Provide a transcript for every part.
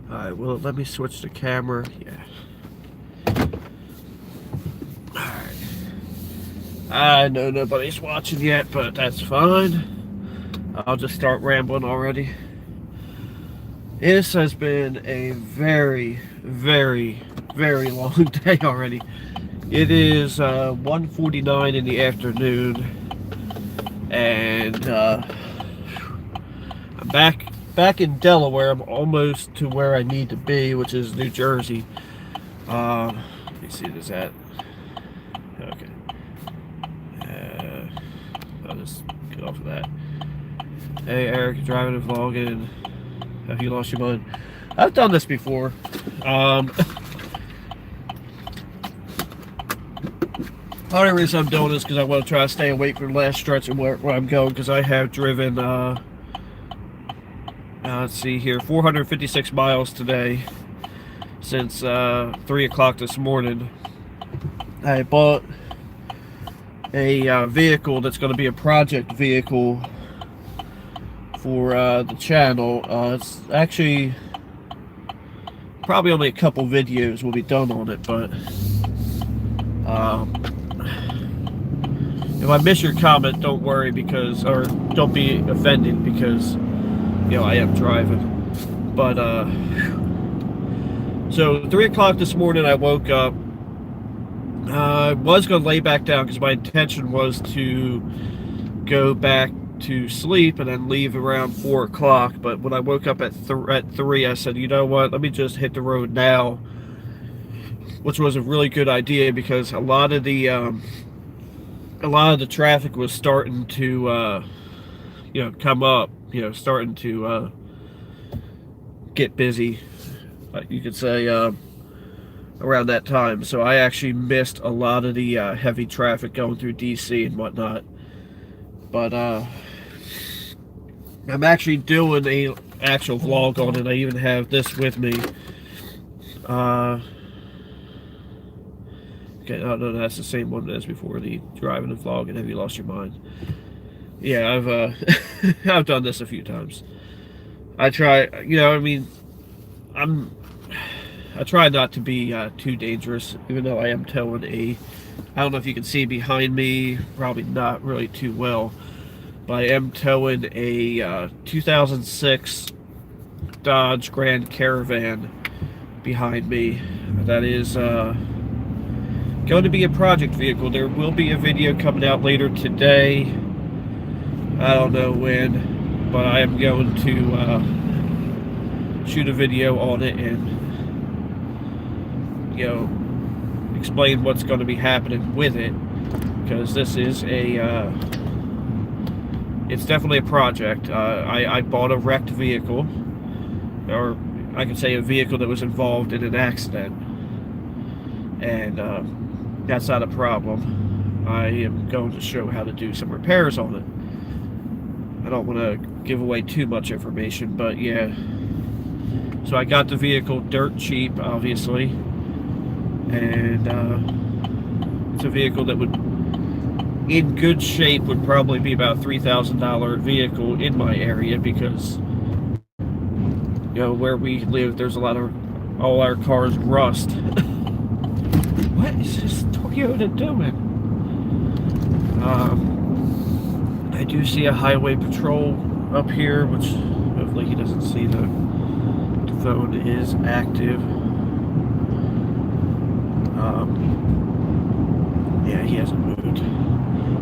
Alright, well, let me switch the camera. Yeah. Alright. I know nobody's watching yet, but that's fine. I'll just start rambling already. This has been a very, very, very long day already. It is 1:49 in the afternoon, and I'm back in Delaware. I'm almost to where I need to be, which is New Jersey. Let me see, does that... Okay. I'll just get off of that. Hey, Eric, driving and vlogging. Have you lost your mind? I've done this before. The only reason I'm doing this is because I want to try to stay awake for the last stretch of where I'm going, because I have driven, let's see here, 456 miles today since 3 o'clock this morning. I bought a vehicle that's going to be a project vehicle for the channel. It's actually probably only a couple videos will be done on it, but if I miss your comment, don't worry, because, or don't be offended, because, you know, I am driving. But so 3 o'clock this morning I woke up. I was going to lay back down because my intention was to go back to sleep and then leave around 4 o'clock. But when I woke up at 3, I said, you know what, let me just hit the road now, which was a really good idea, because a lot of the traffic was starting to you know, come up, you know, starting to get busy, you could say, around that time. So I actually missed a lot of the heavy traffic going through DC and whatnot. But I'm actually doing a actual vlog on it. I even have this with me. Okay, no, that's the same one as before, the driving and vlogging. Have you lost your mind? Yeah, I've I've done this a few times. I try, you know, I mean, I try not to be too dangerous, even though I am towing a, I don't know if you can see behind me, probably not really too well, but I am towing a 2006 Dodge Grand Caravan behind me. That is going to be a project vehicle. There will be a video coming out later today. I don't know when, but I am going to shoot a video on it and, you know, explain what's going to be happening with it, because this is a it's definitely a project. I bought a wrecked vehicle, or I could say a vehicle that was involved in an accident, and that's not a problem. I am going to show how to do some repairs on it. I don't want to give away too much information, but yeah. So I got the vehicle dirt cheap, obviously, and it's a vehicle that would, in good shape, would probably be about $3,000 vehicle in my area, because, you know, where we live, there's a lot of, all our cars rust. What is this Toyota doing? I do see a highway patrol up here, which hopefully he doesn't see. The phone is active. Yeah, he hasn't moved.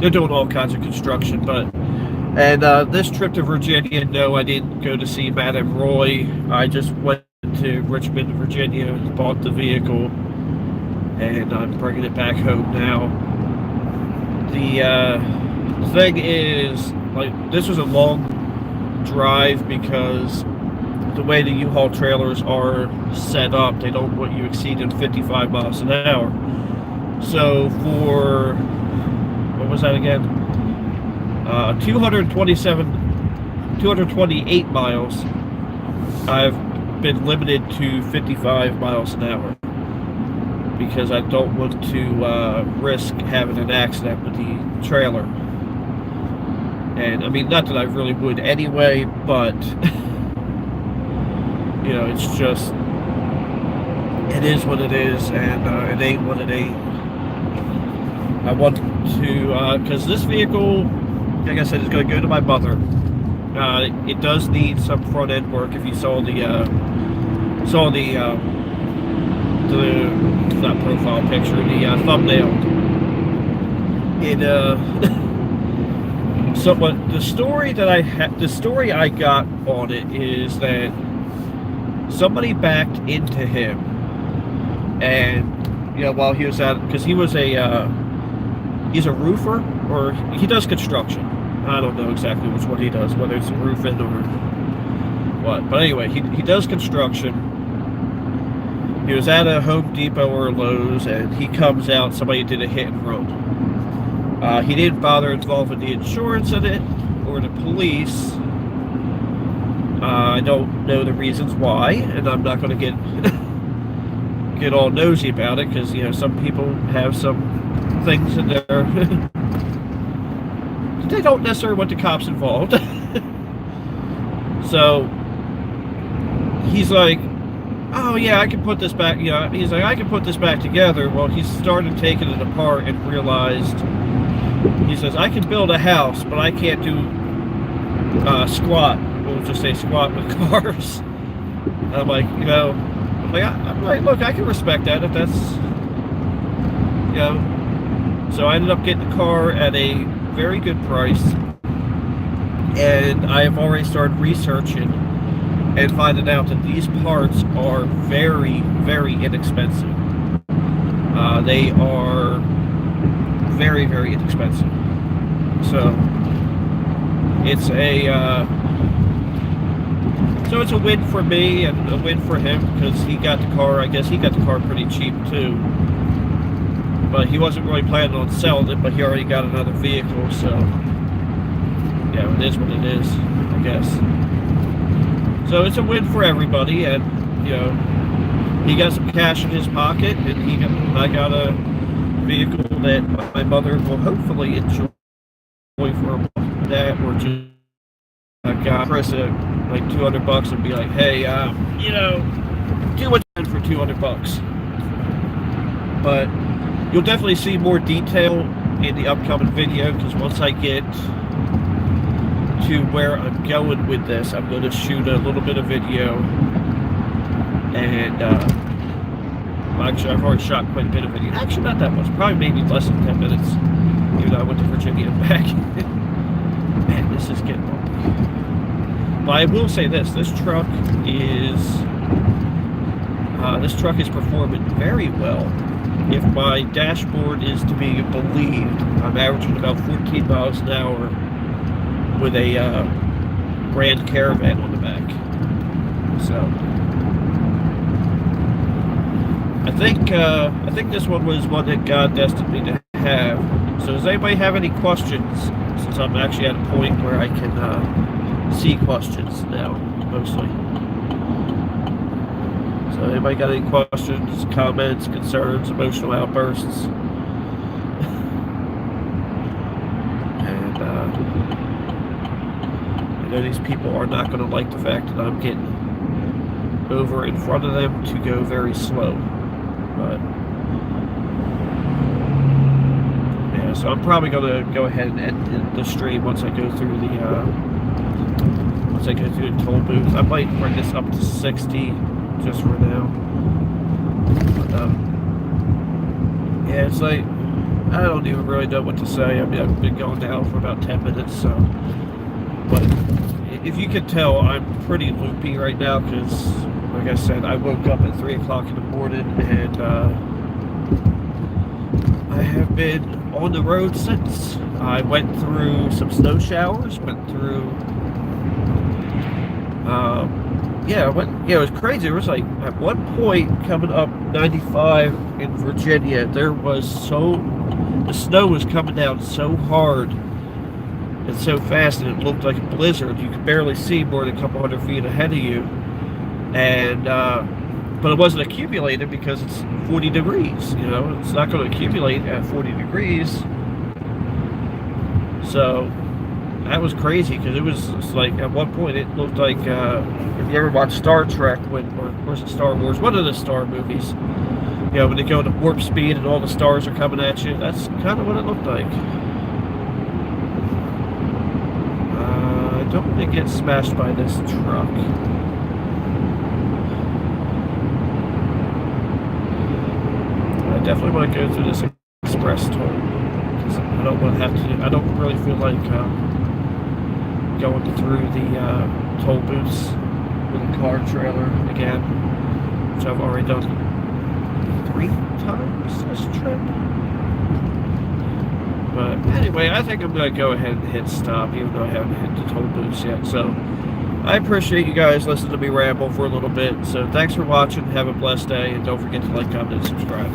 They're doing all kinds of construction, but, and this trip to Virginia, no, I didn't go to see Madame Roy. I just went to Richmond, Virginia, bought the vehicle, and I'm bringing it back home now. The thing is, like, this was a long drive because the way the U-Haul trailers are set up, they don't want you exceeding 55 miles an hour. So for, what was that again? 228 miles, I've been limited to 55 miles an hour, because I don't want to risk having an accident with the trailer. And I mean, not that I really would anyway, but you know, it's just, it is what it is, and it ain't what it ain't. I want to, because this vehicle, like I said, is going to go to my mother. It does need some front end work. If you saw the not profile picture, the thumbnail. It somewhat the story that the story I got on it is that somebody backed into him, and you know, while he was at, because he was he's a roofer, or he does construction. I don't know exactly which one he does, whether it's roofing or what. But anyway, he does construction. He was at a Home Depot or a Lowe's, and he comes out, somebody did a hit and run. He didn't bother involving the insurance in it or the police. I don't know the reasons why, and I'm not going to get all nosy about it, because, you know, some people have some things in their they don't necessarily want the cops involved. So he's like, oh yeah, I can put this back, you know, he's like, I can put this back together. Well, he started taking it apart and realized, he says, I can build a house, but I can't do squat. We'll just say squat with cars. And I'm like, you know, I'm like, look, I can respect that if that's, you know. So I ended up getting the car at a very good price, and I have already started researching and finding out that these parts are very, very inexpensive. They are very, very inexpensive. So it's a win for me and a win for him, because he got the car. I guess he got the car pretty cheap too. But he wasn't really planning on selling it, but he already got another vehicle, so yeah, it is what it is, I guess. So it's a win for everybody, and you know, he got some cash in his pocket, and I got a vehicle that my mother will hopefully enjoy for a month, that, or just I got Chris like $200 and be like, hey, you know, do what you can for $200. But you'll definitely see more detail in the upcoming video, because once I get to where I'm going with this, I'm going to shoot a little bit of video, and actually I've already shot quite a bit of video. Actually, not that much, probably maybe less than 10 minutes, even though I went to Virginia and back. Man, this is getting long. But I will say this truck is performing very well. If my dashboard is to be believed, I'm averaging about 14 miles an hour with a Grand Caravan on the back. So I think this one was one that God destined me to have. So does anybody have any questions? Since I'm actually at a point where I can see questions now, mostly. So anybody got any questions, comments, concerns, emotional outbursts? And I know these people are not going to like the fact that I'm getting over in front of them to go very slow. But yeah, so I'm probably going to go ahead and end the stream once I go through the toll booth. I might bring this up to 60 just for now. But yeah, it's like, I don't even really know what to say. I mean, I've been going now for about 10 minutes, so. But if you can tell, I'm pretty loopy right now, because like I said, I woke up at 3 o'clock in the morning, and I have been on the road since. I went through some snow showers, went through it was crazy. It was like, at one point coming up 95 in Virginia, the snow was coming down so hard and so fast, and it looked like a blizzard. You could barely see more than a couple hundred feet ahead of you. And but it wasn't accumulated because it's 40 degrees, you know, it's not going to accumulate at 40 degrees. So that was crazy because it was like at one point it looked like if you ever watched Star Trek or was it Star Wars, one of the Star movies, you know, when they go to warp speed and all the stars are coming at you. That's kind of what it looked like. I don't want to get smashed by this truck. I definitely want to go through this express toll because I don't want to have to. I don't really feel like going through the toll booths with a car trailer again, which I've already done 3 times this trip. But anyway, I think I'm going to go ahead and hit stop, even though I haven't hit the toll booths yet. So I appreciate you guys listening to me ramble for a little bit. So thanks for watching. Have a blessed day, and don't forget to like, comment, and subscribe.